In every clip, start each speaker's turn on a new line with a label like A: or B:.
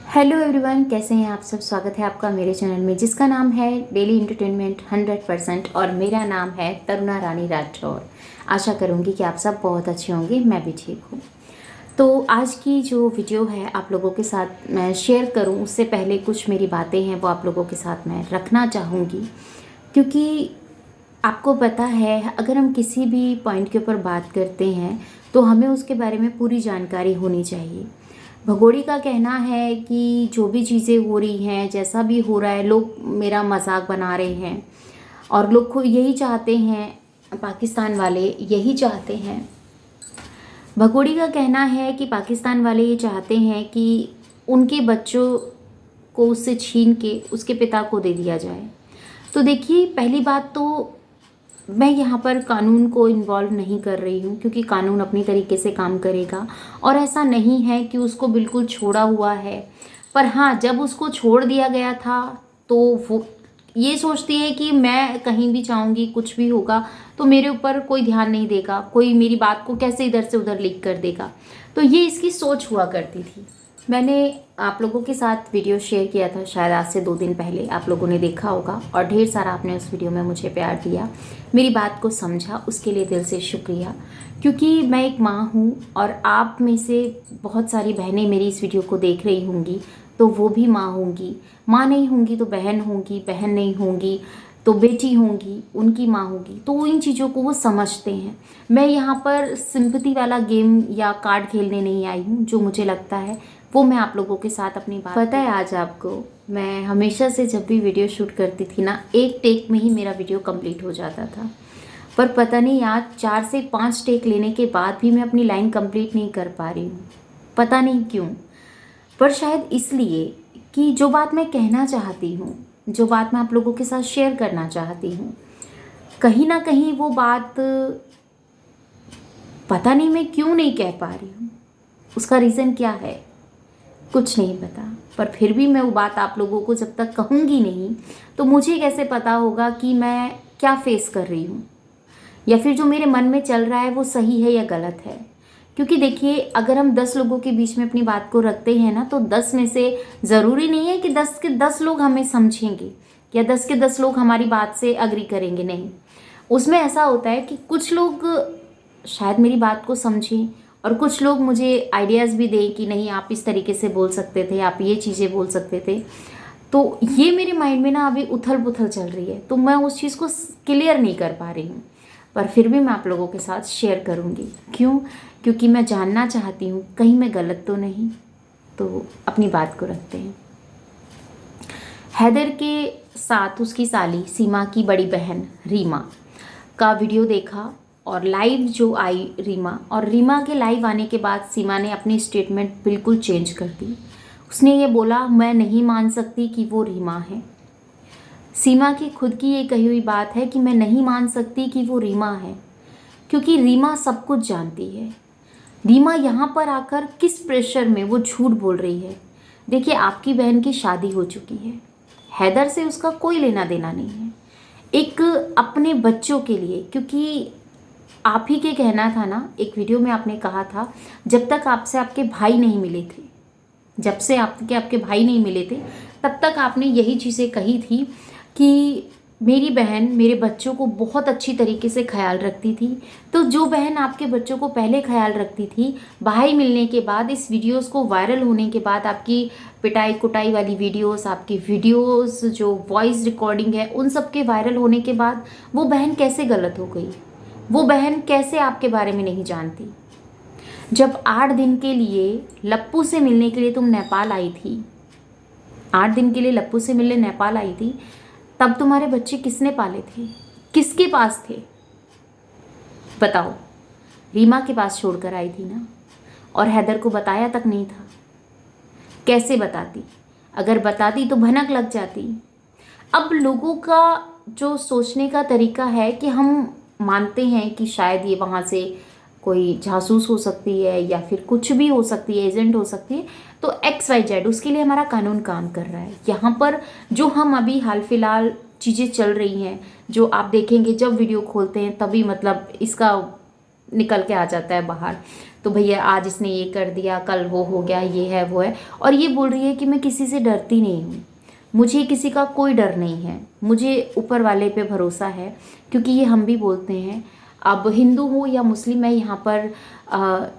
A: Hello everyone, कैसे हैं आप सब। स्वागत है आपका मेरे चैनल में जिसका नाम है डेली एंटरटेनमेंट 100% और मेरा नाम है तरुणा रानी राठौर। आशा करूंगी कि आप सब बहुत अच्छे होंगे, मैं भी ठीक हूँ। तो आज की जो वीडियो है आप लोगों के साथ मैं शेयर करूँ उससे पहले कुछ मेरी बातें हैं वो आप लोगों के साथ मैं रखना चाहूँगी, क्योंकि आपको पता है अगर हम किसी भी पॉइंट के ऊपर बात करते हैं तो हमें उसके बारे में पूरी जानकारी होनी चाहिए। भगोड़ी का कहना है कि जो भी चीज़ें हो रही हैं, जैसा भी हो रहा है, लोग मेरा मजाक बना रहे हैं और लोग को यही चाहते हैं, पाकिस्तान वाले यही चाहते हैं। भगोड़ी का कहना है कि पाकिस्तान वाले ये चाहते हैं कि उनके बच्चों को उससे छीन के उसके पिता को दे दिया जाए। तो देखिए, पहली बात तो मैं यहाँ पर कानून को इन्वॉल्व नहीं कर रही हूँ, क्योंकि कानून अपनी तरीके से काम करेगा और ऐसा नहीं है कि उसको बिल्कुल छोड़ा हुआ है। पर हाँ, जब उसको छोड़ दिया गया था तो वो ये सोचती है कि मैं कहीं भी जाऊँगी, कुछ भी होगा तो मेरे ऊपर कोई ध्यान नहीं देगा, कोई मेरी बात को कैसे इधर से उधर लीक कर देगा। तो ये इसकी सोच हुआ करती थी। मैंने आप लोगों के साथ वीडियो शेयर किया था शायद आज से 2 दिन पहले, आप लोगों ने देखा होगा और ढेर सारा आपने उस वीडियो में मुझे प्यार दिया, मेरी बात को समझा, उसके लिए दिल से शुक्रिया। क्योंकि मैं एक माँ हूँ और आप में से बहुत सारी बहनें मेरी इस वीडियो को देख रही होंगी, तो वो भी माँ होंगी। माँ नहीं होंगी तो बहन होंगी, बहन नहीं होंगी तो बेटी होंगी, उनकी माँ होगी, तो इन चीज़ों को वो समझते हैं। मैं यहाँ पर सिंपैथी वाला गेम या कार्ड खेलने नहीं आई हूँ। जो मुझे लगता है वो मैं आप लोगों के साथ अपनी बात, पता है आज आपको, मैं हमेशा से जब भी वीडियो शूट करती थी ना, एक टेक में ही मेरा वीडियो कंप्लीट हो जाता था। पर पता नहीं आज 4 से 5 टेक लेने के बाद भी मैं अपनी लाइन कंप्लीट नहीं कर पा रही हूँ। पता नहीं क्यों, पर शायद इसलिए कि जो बात मैं कहना चाहती हूँ, जो बात मैं आप लोगों के साथ शेयर करना चाहती हूँ, कहीं ना कहीं वो बात पता नहीं मैं क्यों नहीं कह पा रही हूँ। उसका रीज़न क्या है कुछ नहीं पता, पर फिर भी मैं वो बात आप लोगों को जब तक कहूँगी नहीं तो मुझे कैसे पता होगा कि मैं क्या फेस कर रही हूँ, या फिर जो मेरे मन में चल रहा है वो सही है या गलत है। क्योंकि देखिए, अगर हम 10 लोगों के बीच में अपनी बात को रखते हैं ना, तो 10 में से ज़रूरी नहीं है कि 10 के 10 लोग हमें समझेंगे या 10 के 10 लोग हमारी बात से अग्री करेंगे। नहीं, उसमें ऐसा होता है कि कुछ लोग शायद मेरी बात को समझें और कुछ लोग मुझे आइडियाज़ भी दें कि नहीं, आप इस तरीके से बोल सकते थे, आप ये चीज़ें बोल सकते थे। तो ये मेरे माइंड में ना अभी उथल पुथल चल रही है, तो मैं उस चीज़ को क्लियर नहीं कर पा रही हूँ। पर फिर भी मैं आप लोगों के साथ शेयर करूँगी। क्यों? क्योंकि मैं जानना चाहती हूँ कहीं मैं गलत तो नहीं। तो अपनी बात को रखते हैं। हैदर के साथ उसकी साली सीमा की बड़ी बहन रीमा का वीडियो देखा और लाइव जो आई रीमा, और रीमा के लाइव आने के बाद सीमा ने अपनी स्टेटमेंट बिल्कुल चेंज कर दी। उसने ये बोला, मैं नहीं मान सकती कि वो रीमा है। सीमा की खुद की ये कही हुई बात है कि मैं नहीं मान सकती कि वो रीमा है, क्योंकि रीमा सब कुछ जानती है। रीमा यहाँ पर आकर किस प्रेशर में वो झूठ बोल रही है। देखिए, आपकी बहन की शादी हो चुकी है, हैदर से उसका कोई लेना देना नहीं है। एक अपने बच्चों के लिए, क्योंकि आप ही के कहना था ना, एक वीडियो में आपने कहा था, जब तक आपसे आपके भाई नहीं मिले थे, जब से आपके भाई नहीं मिले थे तब तक आपने यही चीज़ें कही थी कि मेरी बहन मेरे बच्चों को बहुत अच्छी तरीके से ख्याल रखती थी। तो जो बहन आपके बच्चों को पहले ख्याल रखती थी, भाई मिलने के बाद, इस वीडियोस को वायरल होने के बाद, आपकी पिटाई कुटाई वाली वीडियोस, आपकी वीडियोस जो वॉइस रिकॉर्डिंग है, उन सब के वायरल होने के बाद वो बहन कैसे गलत हो गई? वो बहन कैसे आपके बारे में नहीं जानती? जब 8 दिन के लिए लप्पू से मिलने के लिए तुम नेपाल आई थी, 8 दिन के लिए लप्पू से मिलने नेपाल आई थी, तब तुम्हारे बच्चे किसने पाले थे? किसके पास थे? बताओ। रीमा के पास छोड़कर आई थी ना, और हैदर को बताया तक नहीं था। कैसे बताती? अगर बताती तो भनक लग जाती। अब लोगों का जो सोचने का तरीका है कि हम मानते हैं कि शायद ये वहाँ से कोई जासूस हो सकती है या फिर कुछ भी हो सकती है, एजेंट हो सकती है, तो XYZ, उसके लिए हमारा कानून काम कर रहा है। यहाँ पर जो हम अभी हाल फिलहाल चीज़ें चल रही हैं, जो आप देखेंगे जब वीडियो खोलते हैं तभी मतलब इसका निकल के आ जाता है बाहर। तो भैया आज इसने ये कर दिया, कल वो हो गया, ये है वो है। और ये बोल रही है कि मैं किसी से डरती नहीं हूँ, मुझे किसी का कोई डर नहीं है, मुझे ऊपर वाले पे भरोसा है। क्योंकि ये हम भी बोलते हैं, अब हिंदू हो या मुस्लिम, मैं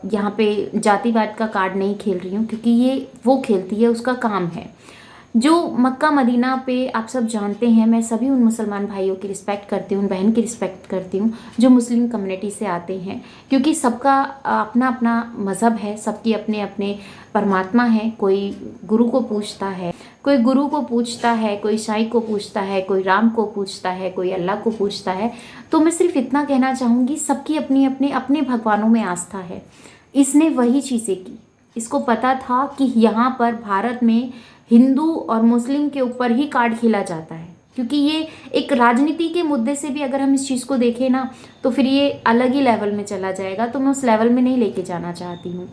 A: यहाँ पे जातिवाद का कार्ड नहीं खेल रही हूँ, क्योंकि ये वो खेलती है, उसका काम है। जो मक्का मदीना पे आप सब जानते हैं, मैं सभी उन मुसलमान भाइयों की रिस्पेक्ट करती हूँ, उन बहन की रिस्पेक्ट करती हूँ जो मुस्लिम कम्युनिटी से आते हैं, क्योंकि सबका अपना अपना मज़हब है, सबकी अपने अपने परमात्मा है। कोई गुरु को पूछता है, कोई गुरु को पूछता है, कोई साईं को पूछता है, कोई राम को पूछता है, कोई अल्लाह को पूछता है। तो मैं सिर्फ इतना कहना चाहूँगी, सबकी अपनी अपने अपने भगवानों में आस्था है। इसने वही चीज़ें की, इसको पता था कि यहाँ पर भारत में हिंदू और मुस्लिम के ऊपर ही कार्ड खेला जाता है, क्योंकि ये एक राजनीति के मुद्दे से भी अगर हम इस चीज़ को देखें ना, तो फिर ये अलग ही लेवल में चला जाएगा। तो मैं उस लेवल में नहीं लेके जाना चाहती हूँ।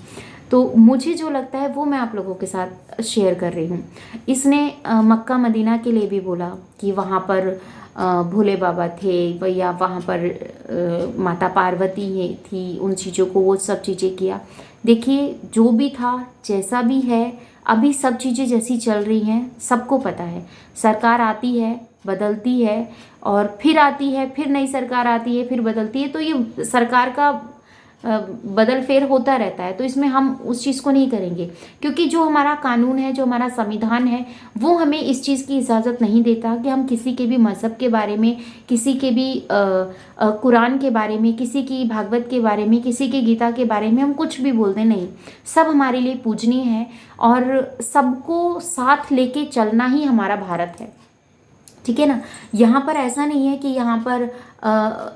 A: तो मुझे जो लगता है वो मैं आप लोगों के साथ शेयर कर रही हूँ। इसने मक्का मदीना के लिए भी बोला कि वहाँ पर भोले बाबा थे, या वहाँ पर माता पार्वती है थी, उन चीज़ों को वो सब चीज़ें किया। देखिए, जो भी था, जैसा भी है, अभी सब चीज़ें जैसी चल रही हैं सबको पता है। सरकार आती है, बदलती है, और फिर आती है, फिर नई सरकार आती है, फिर बदलती है। तो ये सरकार का बदल फेर होता रहता है। तो इसमें हम उस चीज़ को नहीं करेंगे, क्योंकि जो हमारा कानून है, जो हमारा संविधान है, वो हमें इस चीज़ की इजाज़त नहीं देता कि हम किसी के भी मज़हब के बारे में, किसी के भी कुरान के बारे में, किसी की भागवत के बारे में, किसी के गीता के बारे में हम कुछ भी बोल दें। नहीं, सब हमारे लिए पूजनीय है, और सबको साथ लेके चलना ही हमारा भारत है। ठीक है ना। यहाँ पर ऐसा नहीं है कि यहाँ पर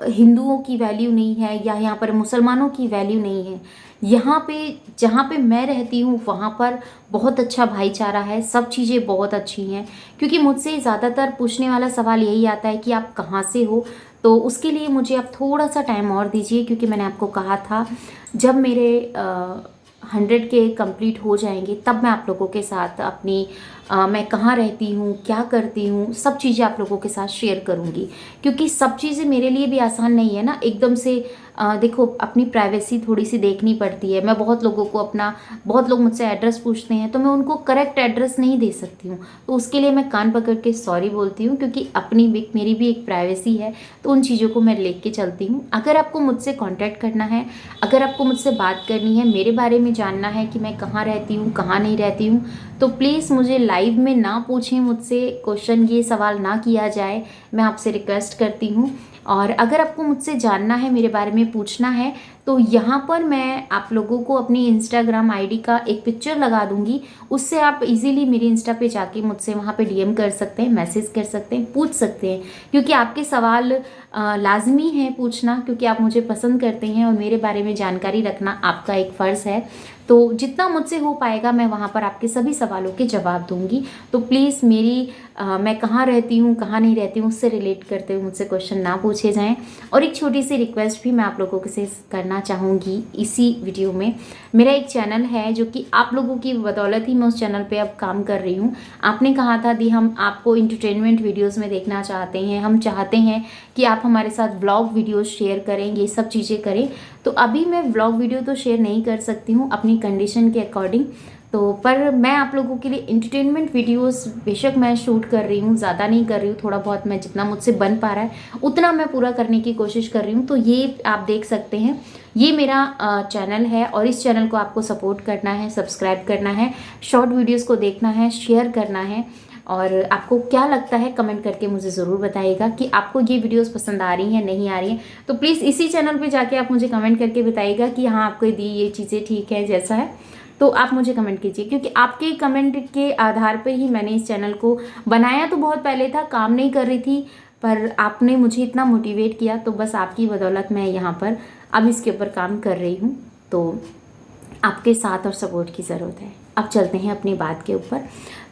A: हिंदुओं की वैल्यू नहीं है, या यहाँ पर मुसलमानों की वैल्यू नहीं है। यहाँ पे जहाँ पे मैं रहती हूँ वहाँ पर बहुत अच्छा भाईचारा है, सब चीज़ें बहुत अच्छी हैं। क्योंकि मुझसे ज़्यादातर पूछने वाला सवाल यही आता है कि आप कहाँ से हो। तो उसके लिए मुझे आप थोड़ा सा टाइम और दीजिए, क्योंकि मैंने आपको कहा था जब मेरे 100 के कंप्लीट हो जाएंगे तब मैं आप लोगों के साथ अपनी मैं कहाँ रहती हूँ, क्या करती हूँ, सब चीज़ें आप लोगों के साथ शेयर करूँगी। क्योंकि सब चीज़ें मेरे लिए भी आसान नहीं है ना, एकदम से देखो, अपनी प्राइवेसी थोड़ी सी देखनी पड़ती है। मैं बहुत लोगों को बहुत लोग मुझसे एड्रेस पूछते हैं, तो मैं उनको करेक्ट एड्रेस नहीं दे सकती हूँ। तो उसके लिए मैं कान पकड़ के सॉरी बोलती हूँ, क्योंकि मेरी भी एक प्राइवेसी है। तो उन चीज़ों को मैं लेके चलती हूँ। अगर आपको मुझसे कॉन्टैक्ट करना है, अगर आपको मुझसे बात करनी है, मेरे बारे में जानना है कि मैं कहाँ रहती हूँ, कहाँ नहीं रहती हूँ, तो प्लीज़ मुझे लाइव में ना पूछें, मुझसे क्वेश्चन, ये सवाल ना किया जाए, मैं आपसे रिक्वेस्ट करती हूँ। और अगर आपको मुझसे जानना है, मेरे बारे में पूछना है, तो यहाँ पर मैं आप लोगों को अपनी इंस्टाग्राम आईडी का एक पिक्चर लगा दूंगी। उससे आप इजीली मेरे इंस्टा पे जाके मुझसे वहाँ पे डीएम कर सकते हैं, मैसेज कर सकते हैं, पूछ सकते हैं। क्योंकि आपके सवाल लाजमी है पूछना, क्योंकि आप मुझे पसंद करते हैं और मेरे बारे में जानकारी रखना आपका एक फ़र्ज़ है। तो जितना मुझसे हो पाएगा मैं वहाँ पर आपके सभी सवालों के जवाब दूंगी। तो प्लीज़ मैं कहाँ रहती हूँ, कहाँ नहीं रहती हूँ, उससे रिलेट करते हुए मुझसे क्वेश्चन ना पूछे जाएं। और एक छोटी सी रिक्वेस्ट भी मैं आप लोगों से करना चाहूँगी इसी वीडियो में। मेरा एक चैनल है जो कि आप लोगों की बदौलत ही मैं उस चैनल पे अब काम कर रही हूँ। आपने कहा था दी हम आपको इंटरटेनमेंट वीडियोज़ में देखना चाहते हैं, हम चाहते हैं कि आप हमारे साथ व्लॉग वीडियोज़ शेयर करें, ये सब चीज़ें करें। तो अभी मैं व्लॉग वीडियो तो शेयर नहीं कर सकती हूँ अपनी कंडीशन के अकॉर्डिंग, तो पर मैं आप लोगों के लिए इंटरटेनमेंट वीडियोस बेशक मैं शूट कर रही हूँ, ज़्यादा नहीं कर रही हूँ, थोड़ा बहुत मैं जितना मुझसे बन पा रहा है उतना मैं पूरा करने की कोशिश कर रही हूँ। तो ये आप देख सकते हैं, ये मेरा चैनल है, और इस चैनल को आपको सपोर्ट करना है, सब्सक्राइब करना है, शॉर्ट वीडियोज़ को देखना है, शेयर करना है। और आपको क्या लगता है कमेंट करके मुझे ज़रूर बताइएगा कि आपको ये वीडियोस पसंद आ रही हैं, नहीं आ रही हैं। तो प्लीज़ इसी चैनल पे जाके आप मुझे कमेंट करके बताइएगा कि हाँ, आपको दी ये चीज़ें ठीक है, जैसा है तो आप मुझे कमेंट कीजिए। क्योंकि आपके कमेंट के आधार पर ही मैंने इस चैनल को बनाया। तो बहुत पहले था, काम नहीं कर रही थी, पर आपने मुझे इतना मोटिवेट किया, तो बस आपकी बदौलत मैं यहाँ पर अब इसके ऊपर काम कर रही हूँ। तो आपके साथ और सपोर्ट की ज़रूरत है। अब चलते हैं अपनी बात के ऊपर।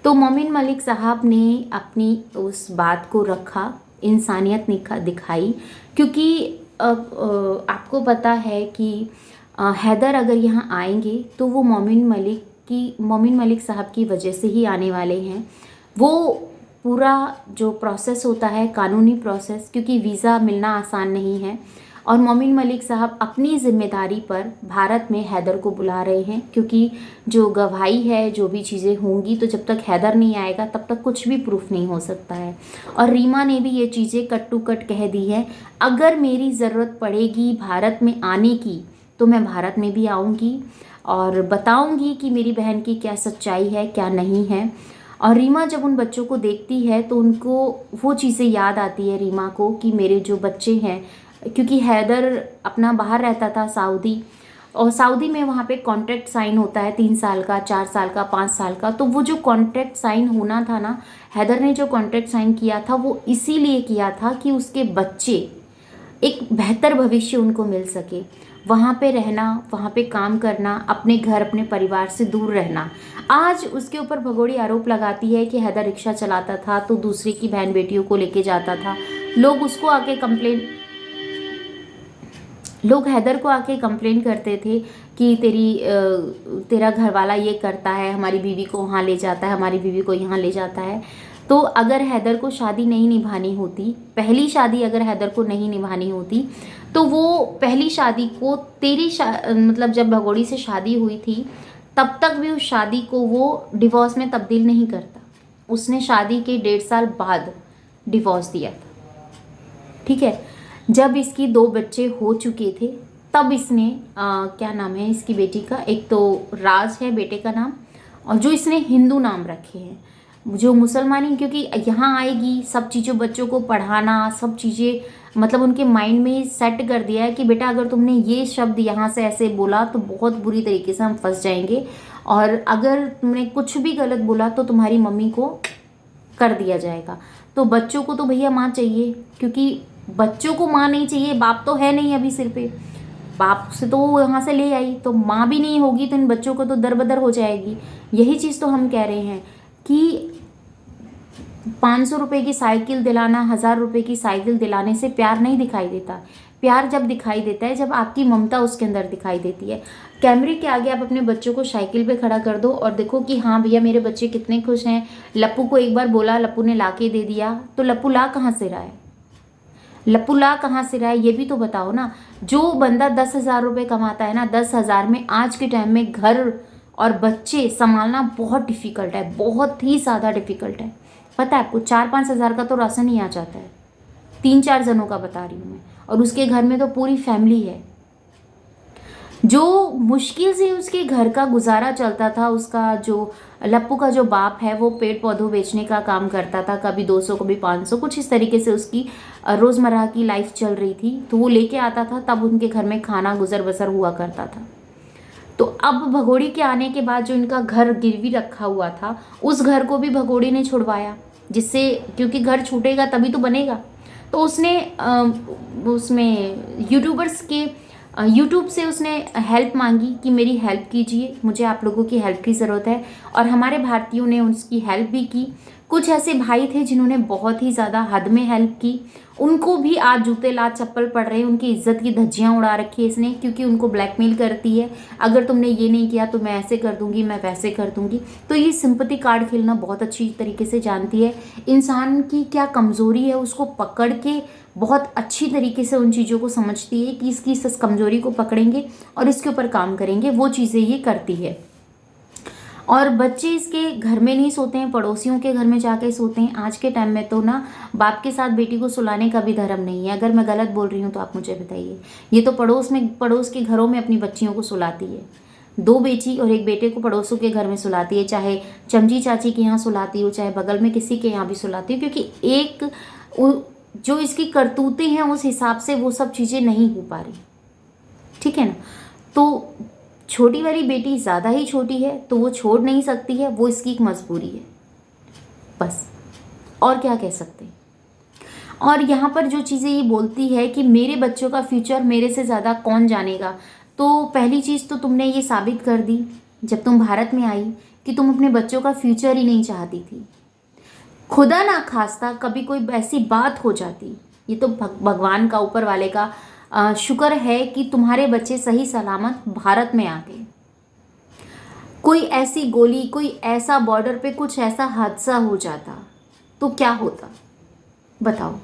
A: तो मोमिन मलिक साहब ने अपनी उस बात को रखा, इंसानियत दिखाई। क्योंकि आपको पता है कि हैदर अगर यहाँ आएंगे तो वो मोमिन मलिक साहब की वजह से ही आने वाले हैं। वो पूरा जो प्रोसेस होता है, कानूनी प्रोसेस, क्योंकि वीज़ा मिलना आसान नहीं है, और मोमिन मलिक साहब अपनी जिम्मेदारी पर भारत में हैदर को बुला रहे हैं, क्योंकि जो गवाही है, जो भी चीज़ें होंगी, तो जब तक हैदर नहीं आएगा तब तक कुछ भी प्रूफ नहीं हो सकता है। और रीमा ने भी ये चीज़ें कट टू कट कह दी है, अगर मेरी ज़रूरत पड़ेगी भारत में आने की तो मैं भारत में भी आऊँगी और बताऊँगी कि मेरी बहन की क्या सच्चाई है, क्या नहीं है। और रीमा जब उन बच्चों को देखती है तो उनको वो चीज़ें याद आती है रीमा को कि मेरे जो बच्चे हैं, क्योंकि हैदर अपना बाहर रहता था सऊदी, और सऊदी में वहाँ पे कॉन्ट्रैक्ट साइन होता है 3 साल का, 4 साल का, 5 साल का। तो वो जो कॉन्ट्रैक्ट साइन होना था ना, हैदर ने जो कॉन्ट्रैक्ट साइन किया था वो इसीलिए किया था कि उसके बच्चे एक बेहतर भविष्य उनको मिल सके, वहाँ पे रहना, वहाँ पे काम करना, अपने घर अपने परिवार से दूर रहना। आज उसके ऊपर भगोड़ी आरोप लगाती है कि हैदर रिक्शा चलाता था तो दूसरे की बहन बेटियों को लेके जाता था। लोग हैदर को आके कंप्लेन करते थे कि तेरा घर वाला ये करता है, हमारी बीवी को वहाँ ले जाता है, हमारी बीवी को यहाँ ले जाता है। तो अगर हैदर को शादी नहीं निभानी होती, पहली शादी अगर हैदर को नहीं निभानी होती, तो वो पहली शादी को मतलब जब भगोड़ी से शादी हुई थी तब तक भी उस शादी को वो डिवोर्स में तब्दील नहीं करता। उसने शादी के 1.5 साल बाद डिवोर्स दिया था, ठीक है। जब इसकी 2 बच्चे हो चुके थे तब इसने क्या नाम है इसकी बेटी का, एक तो राज है बेटे का नाम, और जो इसने हिंदू नाम रखे हैं, जो मुसलमानी, क्योंकि यहाँ आएगी सब चीज़ों, बच्चों को पढ़ाना, सब चीज़ें मतलब उनके माइंड में सेट कर दिया है कि बेटा अगर तुमने ये शब्द यहाँ से ऐसे बोला तो बहुत बुरी तरीके से हम फंस जाएंगे, और अगर तुमने कुछ भी गलत बोला तो तुम्हारी मम्मी को कर दिया जाएगा। तो बच्चों को तो भैया माँ चाहिए, क्योंकि बच्चों को माँ नहीं चाहिए, बाप तो है नहीं अभी सिर पे, बाप से तो वो यहाँ से ले आई, तो माँ भी नहीं होगी तो इन बच्चों को तो दरबदर हो जाएगी। यही चीज़ तो हम कह रहे हैं कि 500 रुपये की साइकिल दिलाना, 1000 रुपये की साइकिल दिलाने से प्यार नहीं दिखाई देता। प्यार जब दिखाई देता है जब आपकी ममता उसके अंदर दिखाई देती है। कैमरे के आगे आप अपने बच्चों को साइकिल पे खड़ा कर दो और देखो कि हाँ भैया मेरे बच्चे कितने खुश हैं। लप्पू को एक बार बोला, लप्पू ने ला के दे दिया, तो लप्पू ला कहाँ से रहा है? लप्पू ला कहाँ से रहा है ये भी तो बताओ ना। जो बंदा 10,000 रुपये कमाता है ना, 10,000 में आज के टाइम में घर और बच्चे संभालना बहुत डिफ़िकल्ट है, बहुत ही ज़्यादा डिफ़िकल्ट है। पता है आपको 4-5 हज़ार का तो राशन ही आ जाता है, 3-4 जनों का बता रही हूँ मैं, और उसके घर में तो पूरी फैमिली है। जो मुश्किल से उसके घर का गुजारा चलता था, उसका जो लप्पू का जो बाप है वो पेड़ पौधों बेचने का काम करता था, कभी 200 कभी 500, कुछ इस तरीके से उसकी रोज़मर्रा की लाइफ चल रही थी। तो वो लेके आता था, तब उनके घर में खाना गुजर बसर हुआ करता था। तो अब भगोड़ी के आने के बाद जो इनका घर गिरवी रखा हुआ था, उस घर को भी भगोड़ी ने छुड़वाया, जिससे क्योंकि घर छूटेगा तभी तो बनेगा। तो उसने उसमें यूट्यूब से उसने हेल्प मांगी कि मेरी हेल्प कीजिए, मुझे आप लोगों की हेल्प की ज़रूरत है। और हमारे भारतीयों ने उसकी हेल्प भी की। कुछ ऐसे भाई थे जिन्होंने बहुत ही ज़्यादा हद में हेल्प की, उनको भी आज जूते लात चप्पल पड़ रहे हैं, उनकी इज्जत की धज्जियाँ उड़ा रखी है इसने, क्योंकि उनको ब्लैकमेल करती है, अगर तुमने ये नहीं किया तो मैं ऐसे कर दूंगी, मैं वैसे कर दूंगी। तो ये सिंपैथी कार्ड खेलना बहुत अच्छी तरीके से जानती है। इंसान की क्या कमज़ोरी है उसको पकड़ के बहुत अच्छी तरीके से उन चीज़ों को समझती है कि इसकी इस कमज़ोरी को पकड़ेंगे और इसके ऊपर काम करेंगे, वो चीज़ें ये करती है। और बच्चे इसके घर में नहीं सोते हैं, पड़ोसियों के घर में जाके सोते हैं। आज के टाइम में तो ना बाप के साथ बेटी को सुलाने का भी धर्म नहीं है। अगर मैं गलत बोल रही हूँ तो आप मुझे बताइए। ये तो पड़ोस के घरों में अपनी बच्चियों को सुलाती है। 2 बेटी और 1 बेटे को पड़ोसों के घर में सुलाती है, चाहे चमची चाची के यहाँ सुलाती हो, चाहे बगल में किसी के यहाँ भी सुलाती हो, क्योंकि जो इसकी करतूतें हैं उस हिसाब से वो सब चीज़ें नहीं हो पा रही, ठीक है ना। तो छोटी वाली बेटी ज़्यादा ही छोटी है तो वो छोड़ नहीं सकती है, वो इसकी एक मजबूरी है बस, और क्या कह सकते हैं। और यहाँ पर जो चीज़ें ये बोलती है कि मेरे बच्चों का फ्यूचर मेरे से ज़्यादा कौन जानेगा, तो पहली चीज़ तो तुमने ये साबित कर दी जब तुम भारत में आई कि तुम अपने बच्चों का फ्यूचर ही नहीं चाहती थी। खुदा ना खास्ता कभी कोई ऐसी बात हो जाती, ये तो भगवान का, ऊपर वाले का शुक्र है कि तुम्हारे बच्चे सही सलामत भारत में आ गए। कोई ऐसी गोली, कोई ऐसा बॉर्डर पे कुछ ऐसा हादसा हो जाता तो क्या होता बताओ।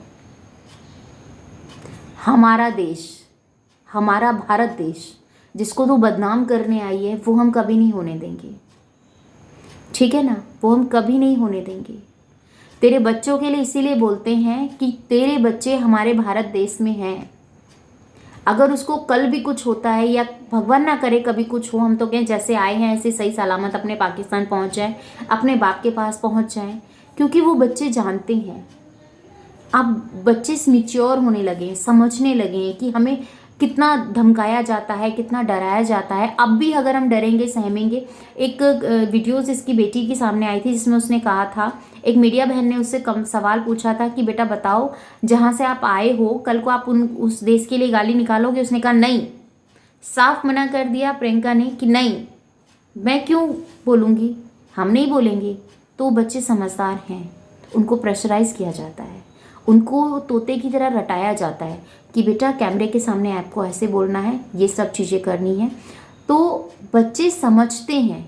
A: हमारा देश हमारा भारत देश जिसको तू बदनाम करने आई है, वो हम कभी नहीं होने देंगे, ठीक है ना, वो हम कभी नहीं होने देंगे। तेरे बच्चों के लिए इसीलिए बोलते हैं कि तेरे बच्चे हमारे भारत देश में हैं। अगर उसको कल भी कुछ होता है या भगवान ना करे कभी कुछ हो, हम तो कहें जैसे आए हैं ऐसे सही सलामत अपने पाकिस्तान पहुंच जाए, अपने बाप के पास पहुंच जाए, क्योंकि वो बच्चे जानते हैं। अब बच्चे मैच्योर होने लगे, समझने लगे हैं कि हमें कितना धमकाया जाता है, कितना डराया जाता है। अब भी अगर हम डरेंगे सहमेंगे। एक वीडियोस इसकी बेटी के सामने आई थी जिसमें उसने कहा था, एक मीडिया बहन ने उससे कम सवाल पूछा था कि बेटा बताओ, जहाँ से आप आए हो कल को आप उस देश के लिए गाली निकालोगे? उसने कहा नहीं, साफ मना कर दिया प्रियंका ने कि नहीं, मैं क्यों बोलूँगी, हम नहीं बोलेंगे। तो बच्चे समझदार हैं, उनको प्रेशराइज किया जाता है, उनको तोते की तरह रटाया जाता है कि बेटा कैमरे के सामने आपको ऐसे बोलना है, ये सब चीज़ें करनी है। तो बच्चे समझते हैं,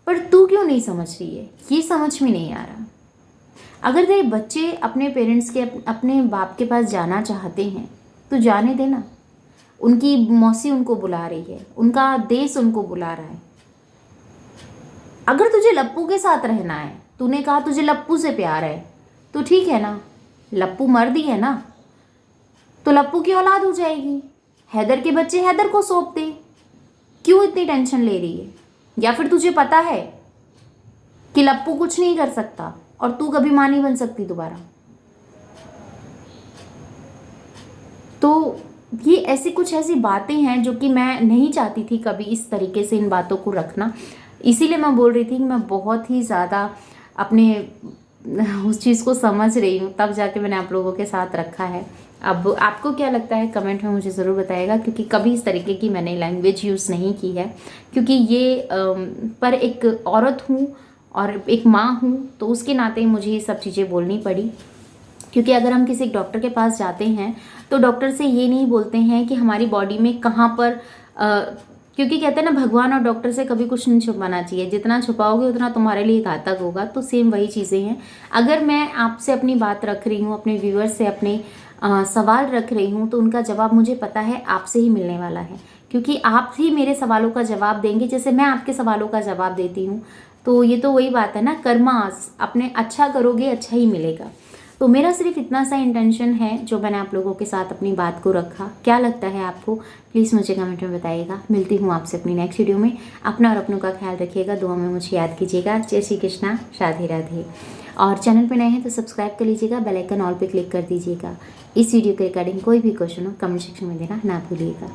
A: पर तू क्यों नहीं समझ रही है, ये समझ में नहीं आ रहा। अगर तेरे बच्चे अपने पेरेंट्स के अपने बाप के पास जाना चाहते हैं तो जाने देना। उनकी मौसी उनको बुला रही है, उनका देश उनको बुला रहा है। अगर तुझे लप्पू के साथ रहना है, तूने कहा तुझे लप्पू से प्यार है, तो ठीक है ना, लप्पू मर्द ही है ना, तो लप्पू की औलाद हो जाएगी। हैदर के बच्चे हैदर को सौंप दे, क्यों इतनी टेंशन ले रही है? या फिर तुझे पता है कि लप्पू कुछ नहीं कर सकता और तू कभी मां नहीं बन सकती दोबारा? तो ये ऐसी बातें हैं जो कि मैं नहीं चाहती थी कभी इस तरीके से इन बातों को रखना। इसीलिए मैं बोल रही थी कि मैं बहुत ही ज़्यादा अपने उस चीज़ को समझ रही हूँ, तब जाके मैंने आप लोगों के साथ रखा है। अब आपको क्या लगता है कमेंट में मुझे ज़रूर बताइएगा, क्योंकि कभी इस तरीके की मैंने लैंग्वेज यूज़ नहीं की है, क्योंकि ये पर एक औरत हूँ और एक माँ हूँ, तो उसके नाते मुझे ये सब चीज़ें बोलनी पड़ी। क्योंकि अगर हम किसी डॉक्टर के पास जाते हैं तो डॉक्टर से ये नहीं बोलते हैं कि हमारी बॉडी में कहाँ पर क्योंकि कहते हैं ना, भगवान और डॉक्टर से कभी कुछ नहीं छुपाना चाहिए, जितना छुपाओगे उतना तुम्हारे लिए घातक होगा। तो सेम वही चीज़ें हैं। अगर मैं आपसे अपनी बात रख रही हूँ, अपने व्यूअर्स से अपने सवाल रख रही हूँ, तो उनका जवाब मुझे पता है आपसे ही मिलने वाला है, क्योंकि आप ही मेरे सवालों का जवाब देंगे जैसे मैं आपके सवालों का जवाब देती हूँ। तो ये तो वही बात है ना, कर्मास, अपने अच्छा करोगे अच्छा ही मिलेगा। तो मेरा सिर्फ इतना सा इंटेंशन है जो मैंने आप लोगों के साथ अपनी बात को रखा। क्या लगता है आपको, प्लीज़ मुझे कमेंट में बताइएगा। मिलती हूँ आपसे अपनी नेक्स्ट वीडियो में। अपना और अपनों का ख्याल रखिएगा, दुआ में मुझे याद कीजिएगा। जय श्री कृष्णा, राधे राधे। और चैनल पर नए हैं तो सब्सक्राइब कर लीजिएगा, बेल आइकन ऑल पे क्लिक कर दीजिएगा। इस वीडियो के रिगार्डिंग कोई भी क्वेश्चन हो कमेंट सेक्शन में देना ना भूलिएगा।